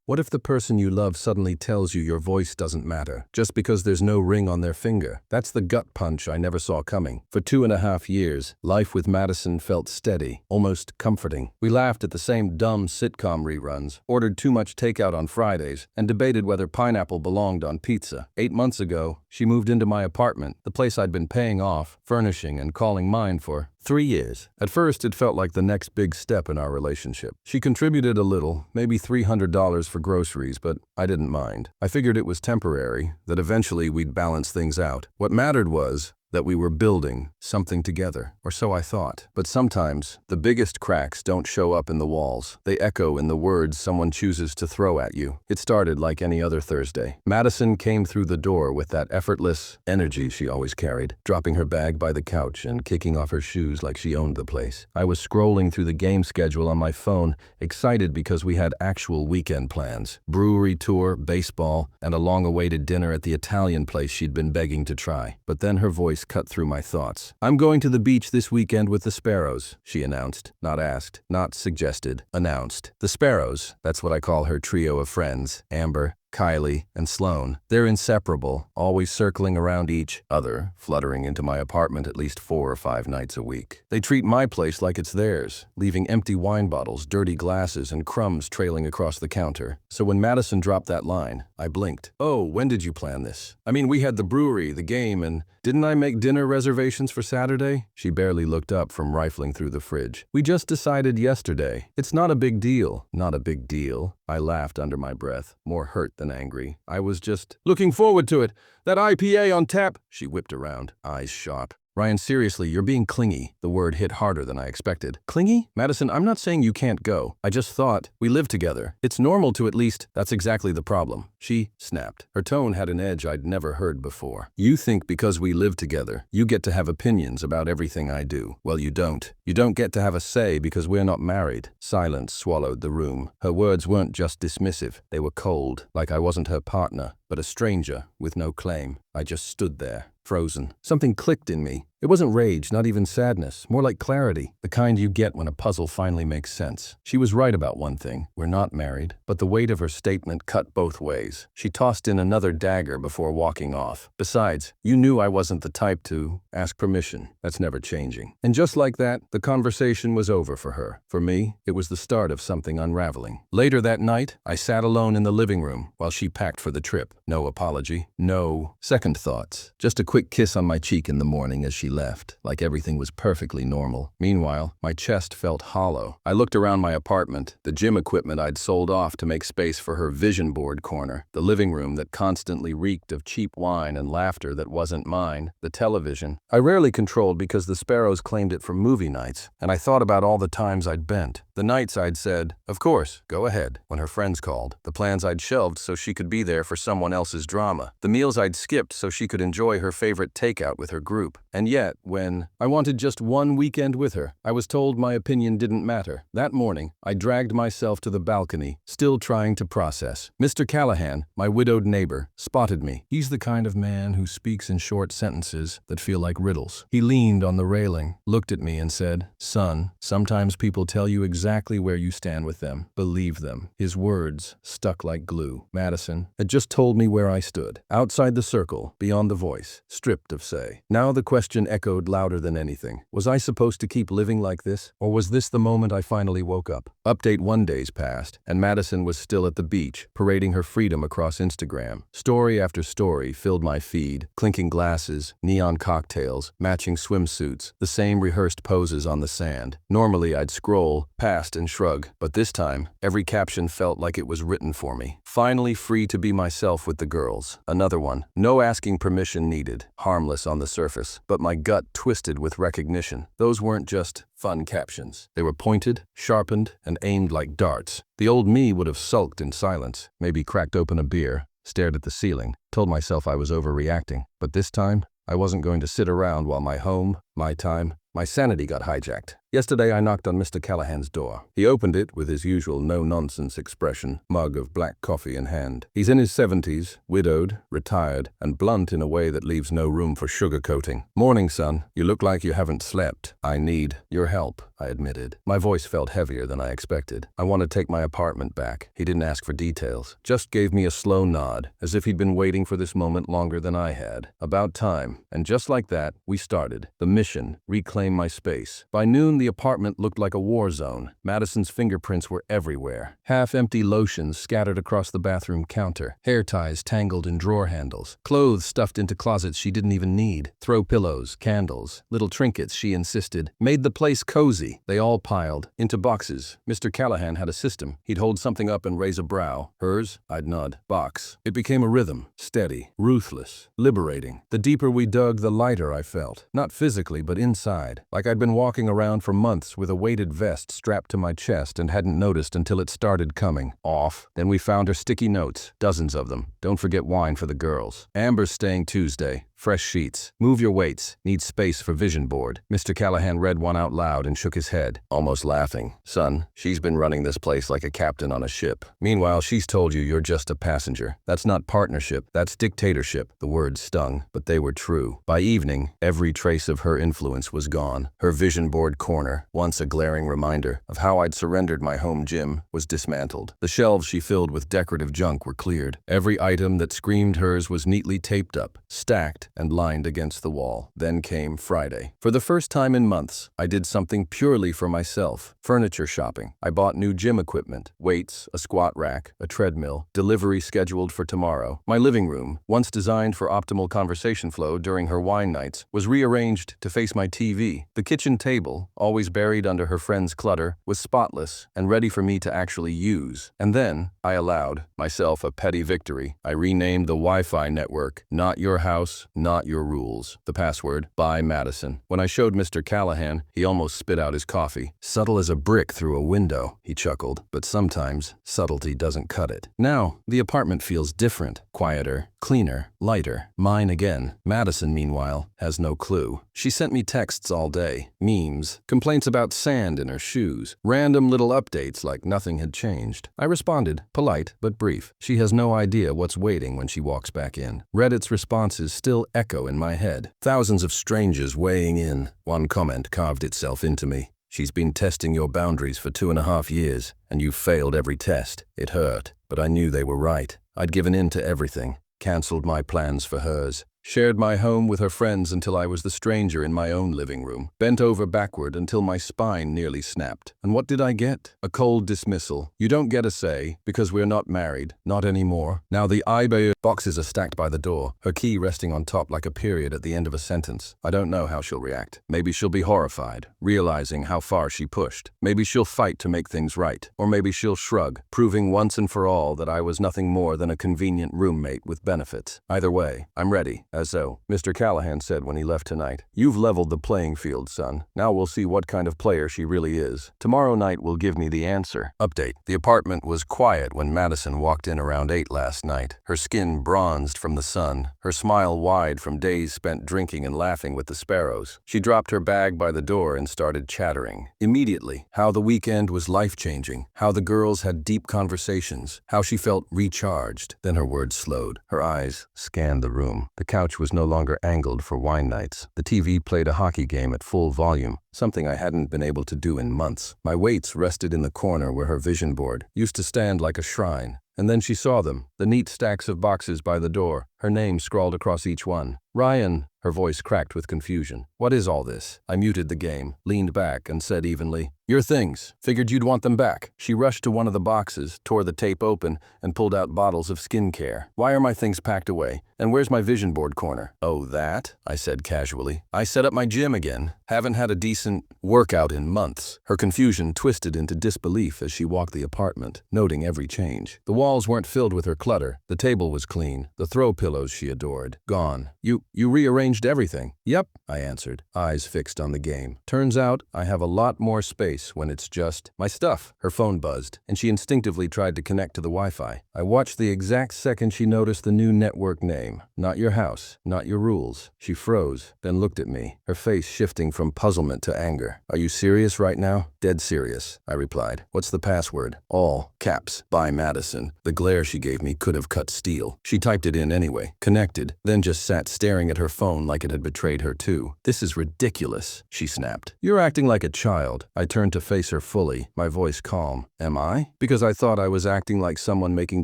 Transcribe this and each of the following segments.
What if the person you love suddenly tells you your voice doesn't matter, just because there's no ring on their finger? That's the gut punch I never saw coming. For 2.5 years, life with Madison felt steady, almost comforting. We laughed at the same dumb sitcom reruns, ordered too much takeout on Fridays, and debated whether pineapple belonged on pizza. 8 months ago, she moved into my apartment, the place I'd been paying off, furnishing, and calling mine for 3 years. At first, it felt like the next big step in our relationship. She contributed a little, maybe $300 for groceries, but I didn't mind. I figured it was temporary, that eventually we'd balance things out. What mattered was that we were building something together, or so I thought. But sometimes, the biggest cracks don't show up in the walls. They echo in the words someone chooses to throw at you. It started like any other Thursday. Madison came through the door with that effortless energy she always carried, dropping her bag by the couch and kicking off her shoes like she owned the place. I was scrolling through the game schedule on my phone, excited because we had actual weekend plans. Brewery tour, baseball, and a long-awaited dinner at the Italian place she'd been begging to try. But then her voice cut through my thoughts. "I'm going to the beach this weekend with the Sparrows," she announced. Not asked, not suggested, announced. The Sparrows, that's what I call her trio of friends, Amber, Kylie, and Sloane. They're inseparable, always circling around each other, fluttering into my apartment at least 4 or 5 nights a week. They treat my place like it's theirs, leaving empty wine bottles, dirty glasses, and crumbs trailing across the counter. So when Madison dropped that line, I blinked. "Oh, when did you plan this? I mean, we had the brewery, the game, and didn't I make dinner reservations for Saturday?" She barely looked up from rifling through the fridge. "We just decided yesterday. It's not a big deal." "Not a big deal." I laughed under my breath, more hurt than angry. I was just looking forward to it. "That IPA on tap." She whipped around, eyes sharp. "Ryan, seriously, you're being clingy." The word hit harder than I expected. "Clingy? Madison, I'm not saying you can't go. I just thought, we live together. It's normal to at least—" "That's exactly the problem." She snapped. Her tone had an edge I'd never heard before. "You think because we live together, you get to have opinions about everything I do. Well, you don't. You don't get to have a say because we're not married." Silence swallowed the room. Her words weren't just dismissive. They were cold, like I wasn't her partner, but a stranger with no claim. I just stood there, frozen. Something clicked in me. It wasn't rage, not even sadness, more like clarity, the kind you get when a puzzle finally makes sense. She was right about one thing. We're not married. But the weight of her statement cut both ways. She tossed in another dagger before walking off. "Besides, you knew I wasn't the type to ask permission. That's never changing." And just like that, the conversation was over for her. For me, it was the start of something unraveling. Later that night, I sat alone in the living room while she packed for the trip. No apology, no second thoughts. Just a quick kiss on my cheek in the morning as she left, like everything was perfectly normal. Meanwhile, my chest felt hollow. I looked around my apartment, the gym equipment I'd sold off to make space for her vision board corner, the living room that constantly reeked of cheap wine and laughter that wasn't mine, the television I rarely controlled because the Sparrows claimed it for movie nights, and I thought about all the times I'd bent. The nights I'd said, "Of course, go ahead," when her friends called. The plans I'd shelved so she could be there for someone else's drama. The meals I'd skipped so she could enjoy her favorite takeout with her group. And yet, when I wanted just one weekend with her, I was told my opinion didn't matter. That morning, I dragged myself to the balcony, still trying to process. Mr. Callahan, my widowed neighbor, spotted me. He's the kind of man who speaks in short sentences that feel like riddles. He leaned on the railing, looked at me and said, "Son, sometimes people tell you exactly where you stand with them. Believe them." His words stuck like glue. Madison had just told me where I stood, outside the circle, beyond the voice, stripped of say. Now the question echoed louder than anything. Was I supposed to keep living like this? Or was this the moment I finally woke up? Update 1 day's passed, and Madison was still at the beach, parading her freedom across Instagram. Story after story filled my feed, clinking glasses, neon cocktails, matching swimsuits, the same rehearsed poses on the sand. Normally I'd scroll past and shrug, but this time, every caption felt like it was written for me. Finally free to be myself with the girls. Another one. No asking permission needed. Harmless on the surface, but my gut twisted with recognition. Those weren't just fun captions. They were pointed, sharpened, and aimed like darts. The old me would have sulked in silence, maybe cracked open a beer, stared at the ceiling, told myself I was overreacting. But this time, I wasn't going to sit around while my home, my time, my sanity got hijacked. Yesterday I knocked on Mr. Callahan's door. He opened it with his usual no-nonsense expression, mug of black coffee in hand. He's in his 70s, widowed, retired, and blunt in a way that leaves no room for sugarcoating. "Morning, son. You look like you haven't slept. I need your help," I admitted. My voice felt heavier than I expected. I want to take my apartment back. He didn't ask for details, just gave me a slow nod, as if he'd been waiting for this moment longer than I had. About time. And just like that, we started. The mission: reclaim my space. By noon, the apartment looked like a war zone. Madison's fingerprints were everywhere. Half-empty lotions scattered across the bathroom counter. Hair ties tangled in drawer handles. Clothes stuffed into closets she didn't even need. Throw pillows, candles, little trinkets she insisted made the place cozy. They all piled into boxes. Mr. Callahan had a system. He'd hold something up and raise a brow. Hers? I'd nod. Box. It became a rhythm. Steady. Ruthless. Liberating. The deeper we dug, the lighter I felt. Not physically, but inside. Like I'd been walking around for months with a weighted vest strapped to my chest and hadn't noticed until it started coming off. Then we found her sticky notes. Dozens of them. Don't forget wine for the girls. Amber's staying Tuesday. Fresh sheets. Move your weights. Need space for vision board. Mr. Callahan read one out loud and shook his head, almost laughing. "Son, she's been running this place like a captain on a ship. Meanwhile, she's told you you're just a passenger. That's not partnership. That's dictatorship." The words stung, but they were true. By evening, every trace of her influence was gone. Her vision board corner, once a glaring reminder of how I'd surrendered my home gym, was dismantled. The shelves she filled with decorative junk were cleared. Every item that screamed hers was neatly taped up, stacked, and lined against the wall. Then came Friday. For the first time in months, I did something purely for myself. Furniture shopping. I bought new gym equipment, weights, a squat rack, a treadmill, delivery scheduled for tomorrow. My living room, once designed for optimal conversation flow during her wine nights, was rearranged to face my TV. The kitchen table, always buried under her friend's clutter, was spotless and ready for me to actually use. And then, I allowed myself a petty victory. I renamed the Wi-Fi network, Not Your House, Not Your Rules. The password, by Madison. When I showed Mr. Callahan, he almost spit out his coffee. "Subtle as a brick through a window," he chuckled. But sometimes, subtlety doesn't cut it. Now, the apartment feels different. Quieter, cleaner, lighter. Mine again. Madison, meanwhile, has no clue. She sent me texts all day. Memes. Complaints about sand in her shoes. Random little updates like nothing had changed. I responded, polite but brief. She has no idea what's waiting when she walks back in. Reddit's responses still echo in my head. Thousands of strangers weighing in. One comment carved itself into me. "She's been testing your boundaries for 2.5 years, and you've failed every test." It hurt, but I knew they were right. I'd given in to everything. Cancelled my plans for hers. Shared my home with her friends until I was the stranger in my own living room. Bent over backward until my spine nearly snapped. And what did I get? A cold dismissal. "You don't get a say, because we're not married. Not anymore." Now the AITA boxes are stacked by the door, her key resting on top like a period at the end of a sentence. I don't know how she'll react. Maybe she'll be horrified, realizing how far she pushed. Maybe she'll fight to make things right. Or maybe she'll shrug, proving once and for all that I was nothing more than a convenient roommate with benefits. Either way, I'm ready. As so, Mr. Callahan said when he left tonight. "You've leveled the playing field, son. Now we'll see what kind of player she really is. Tomorrow night will give me the answer." Update. The apartment was quiet when Madison walked in around 8 last night. Her skin bronzed from the sun, her smile wide from days spent drinking and laughing with the sparrows. She dropped her bag by the door and started chattering. Immediately, how the weekend was life-changing, how the girls had deep conversations, how she felt recharged. Then her words slowed. Her eyes scanned the room. The couch was no longer angled for wine nights. The TV played a hockey game at full volume, something I hadn't been able to do in months. My weights rested in the corner where her vision board used to stand like a shrine. And then she saw them, the neat stacks of boxes by the door, her name scrawled across each one. "Ryan," her voice cracked with confusion. "What is all this?" I muted the game, leaned back, and said evenly, "Your things. Figured you'd want them back." She rushed to one of the boxes, tore the tape open, and pulled out bottles of skincare. "Why are my things packed away? And where's my vision board corner?" "Oh, that?" I said casually. "I set up my gym again. Haven't had a decent workout in months." Her confusion twisted into disbelief as she walked the apartment, noting every change. The walls weren't filled with her clothes. clutter. The table was clean. The throw pillows she adored. Gone. You rearranged everything. Yep, I answered, eyes fixed on the game. Turns out I have a lot more space when it's just my stuff. Her phone buzzed, and she instinctively tried to connect to the Wi-Fi. I watched the exact second she noticed the new network name. Not your house, not your rules. She froze, then looked at me, her face shifting from puzzlement to anger. Are you serious right now? Dead serious, I replied. What's the password? All caps. By Madison. The glare she gave me could have cut steel. She typed it in anyway. Connected, then just sat staring at her phone like it had betrayed her too. This is ridiculous, she snapped. You're acting like a child. I turned to face her fully, my voice calm. Am I? Because I thought I was acting like someone making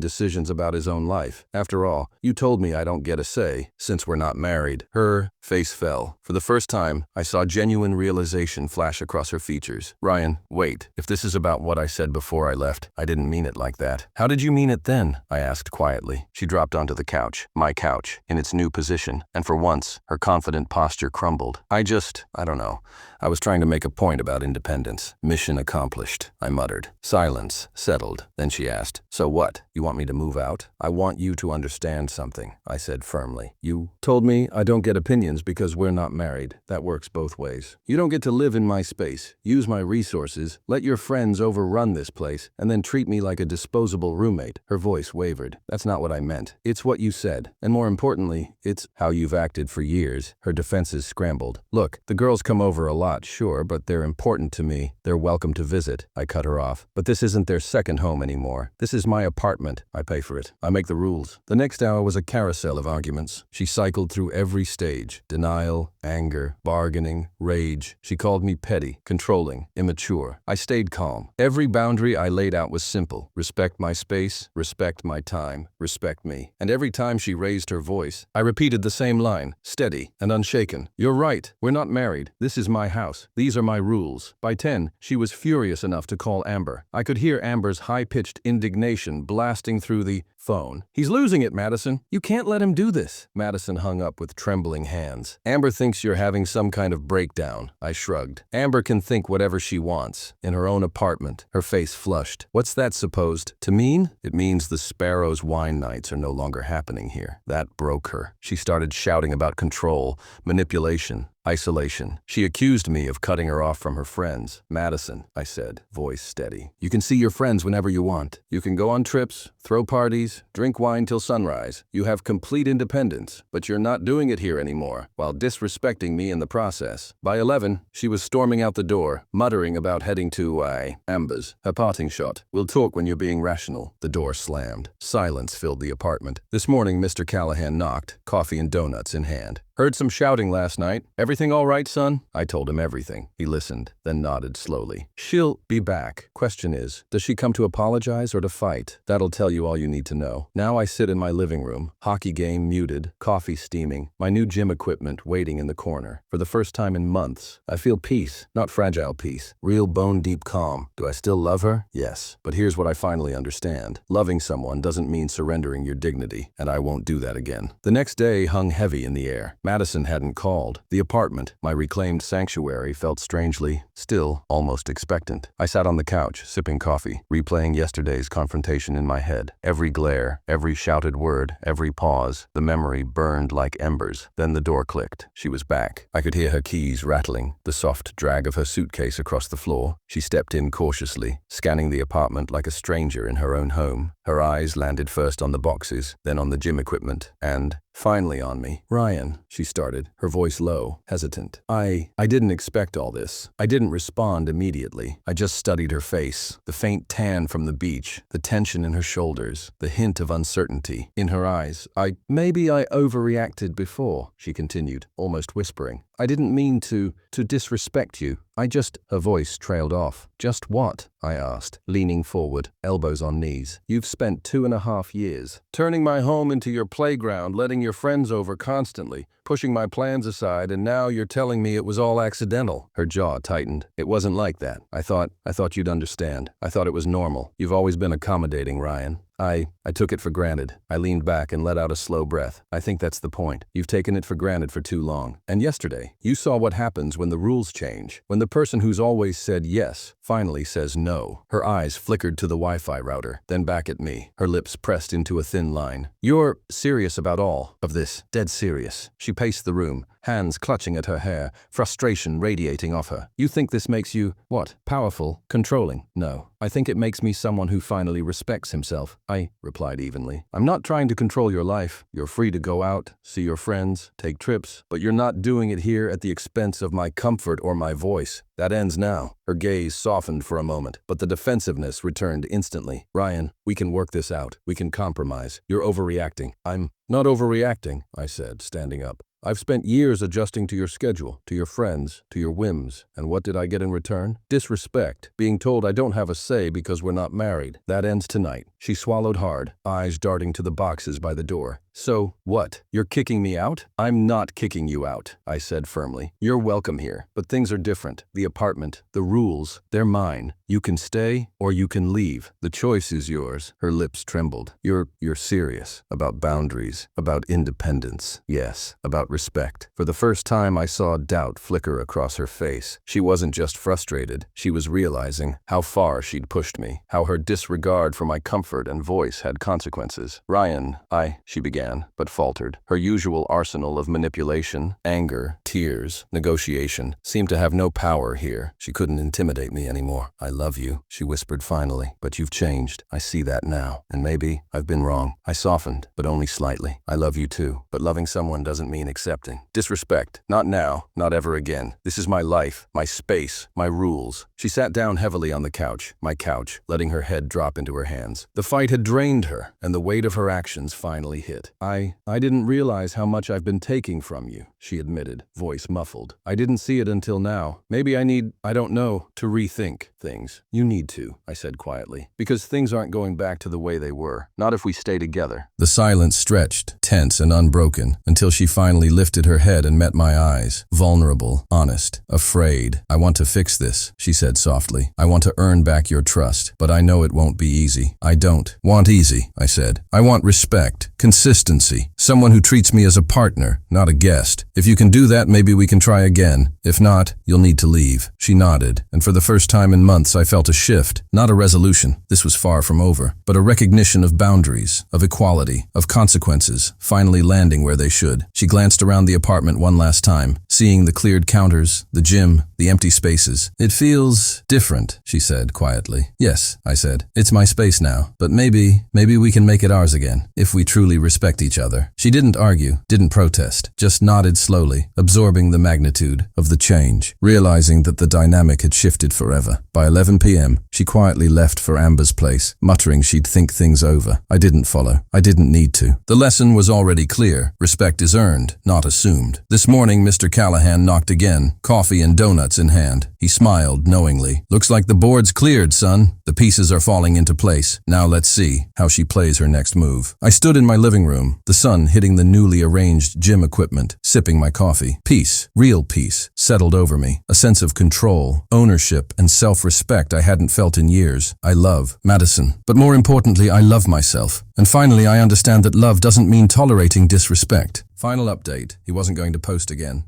decisions about his own life. After all, you told me I don't get a say, since we're not married. Her face fell. For the first time, I saw genuine realization flash across her features. Ryan, wait. If this is about what I said before I left, I didn't mean it like that. How did you mean it then? I asked quietly. She dropped onto the couch, my couch, in its new position, and for once, her confident posture crumbled. I don't know. I was trying to make a point about independence. Mission accomplished, I muttered. Silence settled. Then she asked, so what? You want me to move out? I want you to understand something, I said firmly. You told me I don't get opinions because we're not married. That works both ways. You don't get to live in my space, use my resources, let your friends overrun this place, and then treat me like a disposable roommate. Her voice wavered. That's not what I meant. It's what you said. And more importantly, it's how you've acted for years. Her defenses scrambled. Look, the girls come over a lot, sure, but they're important to me. They're welcome to visit. I cut her off. But this isn't their second home anymore. This is my apartment. I pay for it. I make the rules. The next hour was a carousel of arguments. She cycled through every stage. Denial, anger, bargaining, rage. She called me petty, controlling, immature. I stayed calm. Every boundary I laid out was simple. Respect my space, respect my time, respect me. And every time she raised her voice, I repeated the same line, steady and unshaken. You're right. We're not married. This is my house. These are my rules. By 10, she was furious enough to call Amber. I could hear Amber's high-pitched indignation blasting through the phone. He's losing it, Madison. You can't let him do this. Madison hung up with trembling hands. Amber thinks you're having some kind of breakdown. I shrugged. Amber can think whatever she wants. In her own apartment. Her face flushed. What's that supposed to mean? It means the Sparrows' wine nights are no longer happening here. That broke her. She started shouting about control, manipulation, isolation. She accused me of cutting her off from her friends. Madison, I said, voice steady. You can see your friends whenever you want. You can go on trips, throw parties, drink wine till sunrise. You have complete independence, but you're not doing it here anymore, while disrespecting me in the process. By 11, she was storming out the door, muttering about heading to, Amber's. Her parting shot. We'll talk when you're being rational. The door slammed. Silence filled the apartment. This morning, Mr. Callahan knocked, coffee and donuts in hand. Heard some shouting last night. Everything all right, son? I told him everything. He listened, then nodded slowly. She'll be back. Question is, does she come to apologize or to fight? That'll tell you all you need to know. Now I sit in my living room, hockey game muted, coffee steaming, my new gym equipment waiting in the corner. For the first time in months, I feel peace, not fragile peace, real bone-deep calm. Do I still love her? Yes. But here's what I finally understand. Loving someone doesn't mean surrendering your dignity, and I won't do that again. The next day hung heavy in the air. Madison hadn't called. The apartment, my reclaimed sanctuary, felt strangely, still, almost expectant. I sat on the couch, sipping coffee, replaying yesterday's confrontation in my head. Every glare, every shouted word, every pause, the memory burned like embers. Then the door clicked. She was back. I could hear her keys rattling, the soft drag of her suitcase across the floor. She stepped in cautiously, scanning the apartment like a stranger in her own home. Her eyes landed first on the boxes, then on the gym equipment, and finally on me. Ryan, she started, her voice low, hesitant. I didn't expect all this. I didn't respond immediately. I just studied her face, the faint tan from the beach, the tension in her shoulders, the hint of uncertainty in her eyes. Maybe I overreacted before, she continued, almost whispering. I didn't mean to disrespect you. Her voice trailed off. Just what? I asked, leaning forward, elbows on knees. You've spent 2.5 years turning my home into your playground, letting your friends over constantly, pushing my plans aside, and now you're telling me it was all accidental. Her jaw tightened. It wasn't like that. I thought you'd understand. I thought it was normal. You've always been accommodating, Ryan. I took it for granted. I leaned back and let out a slow breath. I think that's the point. You've taken it for granted for too long. And yesterday, you saw what happens when the rules change. When the person who's always said yes finally says no. Her eyes flickered to the Wi-Fi router, then back at me, her lips pressed into a thin line. You're serious about all of this. Dead serious. She paced the room, hands clutching at her hair, frustration radiating off her. You think this makes you, what, powerful, controlling? No. I think it makes me someone who finally respects himself. I replied evenly. I'm not trying to control your life. You're free to go out, see your friends, take trips, but you're not doing it here at the expense of my comfort or my voice. That ends now. Her gaze softened for a moment, but the defensiveness returned instantly. Ryan, we can work this out. We can compromise. You're overreacting. I'm not overreacting, I said, standing up. I've spent years adjusting to your schedule, to your friends, to your whims, and what did I get in return? Disrespect, being told I don't have a say because we're not married. That ends tonight. She swallowed hard, eyes darting to the boxes by the door. So, what? You're kicking me out? I'm not kicking you out, I said firmly. You're welcome here, but things are different. The apartment, the rules, they're mine. You can stay or you can leave. The choice is yours. Her lips trembled. You're serious about boundaries, about independence. Yes, about respect. For the first time, I saw doubt flicker across her face. She wasn't just frustrated. She was realizing how far she'd pushed me, how her disregard for my comfort and voice had consequences. Ryan, she began, but faltered. Her usual arsenal of manipulation, anger, tears, negotiation seemed to have no power here. She couldn't intimidate me anymore. I love you, she whispered finally, but you've changed. I see that now, and maybe I've been wrong. I softened, but only slightly. I love you too, but loving someone doesn't mean accepting. Disrespect. Not now, not ever again. This is my life, my space, my rules. She sat down heavily on the couch, my couch, letting her head drop into her hands. The fight had drained her, and the weight of her actions finally hit. I didn't realize how much I've been taking from you, she admitted, voice muffled. I didn't see it until now. Maybe I need, I don't know, to rethink things. You need to, I said quietly, because things aren't going back to the way they were. Not if we stay together. The silence stretched, tense and unbroken, until she finally lifted her head and met my eyes. Vulnerable, honest, afraid. I want to fix this, she said softly. I want to earn back your trust, but I know it won't be easy. I don't want easy, I said. I want respect, consistency, someone who treats me as a partner, not a guest. If you can do that, maybe we can try again. If not, you'll need to leave. She nodded, and for the first time in months I felt a shift, not a resolution. This was far from over, but a recognition of boundaries, of equality, of consequences, finally landing where they should. She glanced around the apartment one last time, seeing the cleared counters, the gym, the empty spaces. It feels different, she said quietly. Yes, I said. It's my space now, but maybe we can make it ours again, if we truly respect each other. She didn't argue, didn't protest, just nodded slowly, absorbing the magnitude of the change, realizing that the dynamic had shifted forever. By 11 p.m., she quietly left for Amber's place, muttering she'd think things over. I didn't follow. I didn't need to. The lesson was already clear. Respect is earned, not assumed. This morning, Mr. Callahan knocked again, coffee and donuts in hand. He smiled knowingly. Looks like the board's cleared, son. The pieces are falling into place. Now let's see how she plays her next move. I stood in my living room, the sun hitting the newly arranged gym equipment, sipping my coffee. Peace, real peace, settled over me. A sense of control, ownership, and self-respect I hadn't felt in years. I love Madison, but more importantly, I love myself. And finally, I understand that love doesn't mean tolerating disrespect. Final update, he wasn't going to post again.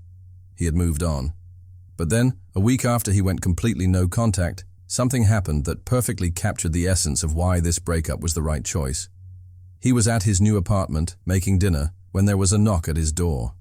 He had moved on. But then, a week after he went completely no contact, something happened that perfectly captured the essence of why this breakup was the right choice. He was at his new apartment, making dinner, when there was a knock at his door.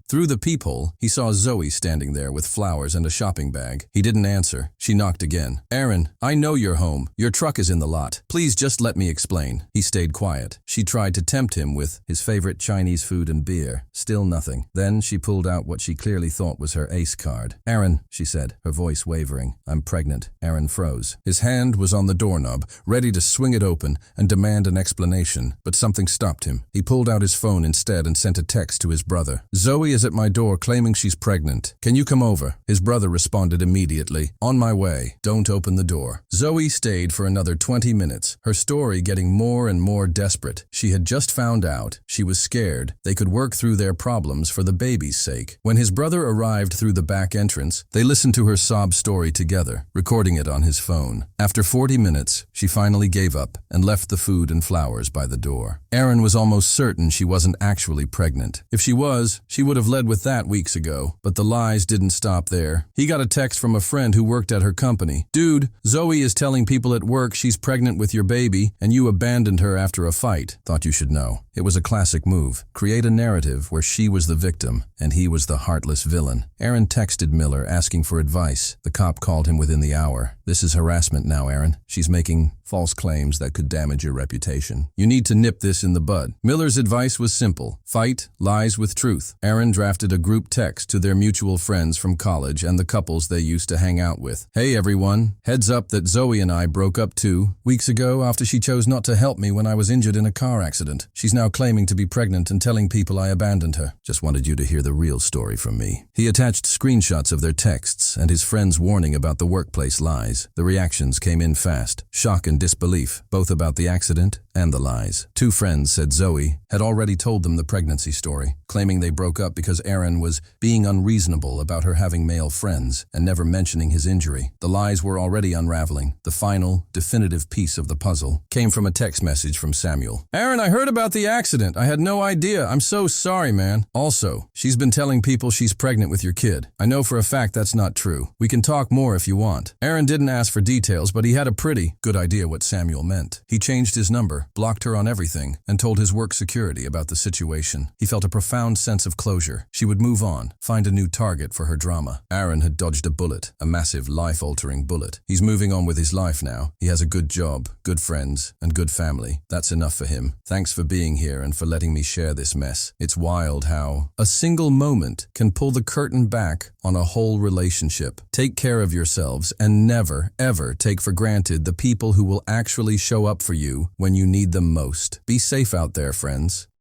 Through the peephole, he saw Zoe standing there with flowers and a shopping bag. He didn't answer. She knocked again. Aaron, I know you're home. Your truck is in the lot. Please just let me explain. He stayed quiet. She tried to tempt him with his favorite Chinese food and beer. Still nothing. Then she pulled out what she clearly thought was her ace card. Aaron, she said, her voice wavering. I'm pregnant. Aaron froze. His hand was on the doorknob, ready to swing it open and demand an explanation, but something stopped him. He pulled out his phone instead and sent a text to his brother. Zoe is at my door claiming she's pregnant. Can you come over? His brother responded immediately. On my way. Don't open the door. Zoe stayed for another 20 minutes, her story getting more and more desperate. She had just found out. She was scared. They could work through their problems for the baby's sake. When his brother arrived through the back entrance, they listened to her sob story together, recording it on his phone. After 40 minutes, she finally gave up and left the food and flowers by the door. Erin was almost certain she wasn't actually pregnant. If she was, she would have led with that weeks ago. But the lies didn't stop there. He got a text from a friend who worked at her company. Dude, Zoe is telling people at work she's pregnant with your baby and you abandoned her after a fight. Thought you should know. It was a classic move. Create a narrative where she was the victim and he was the heartless villain. Erin texted Miller asking for advice. The cop called him within the hour. This is harassment now, Erin. She's making false claims that could damage your reputation. You need to nip this in the bud. Miller's advice was simple. Fight lies with truth. Erin drafted a group text to their mutual friends from college and the couples they used to hang out with. Hey everyone, heads up that Zoe and I broke up 2 weeks ago after she chose not to help me when I was injured in a car accident. She's now claiming to be pregnant and telling people I abandoned her. Just wanted you to hear the real story from me. He attached screenshots of their texts and his friends' warning about the workplace lies. The reactions came in fast. Shock and disbelief, both about the accident and the lies. 2 friends said Zoe had already told them the pregnancy story, claiming they broke up because Erin was being unreasonable about her having male friends and never mentioning his injury. The lies were already unraveling. The final, definitive piece of the puzzle came from a text message from Samuel. Erin, I heard about the accident. I had no idea. I'm so sorry, man. Also, she's been telling people she's pregnant with your kid. I know for a fact that's not true. We can talk more if you want. Erin didn't ask for details, but he had a pretty good idea what Samuel meant. He changed his number, blocked her on everything, and told his work security about the situation. He felt a profound sense of closure. She would move on, find a new target for her drama. Aaron had dodged a bullet, a massive, life-altering bullet. He's moving on with his life now. He has a good job, good friends, and good family. That's enough for him. Thanks for being here and for letting me share this mess. It's wild how a single moment can pull the curtain back on a whole relationship. Take care of yourselves and never, ever take for granted the people who will actually show up for you when you need them most. Be safe out there, friends.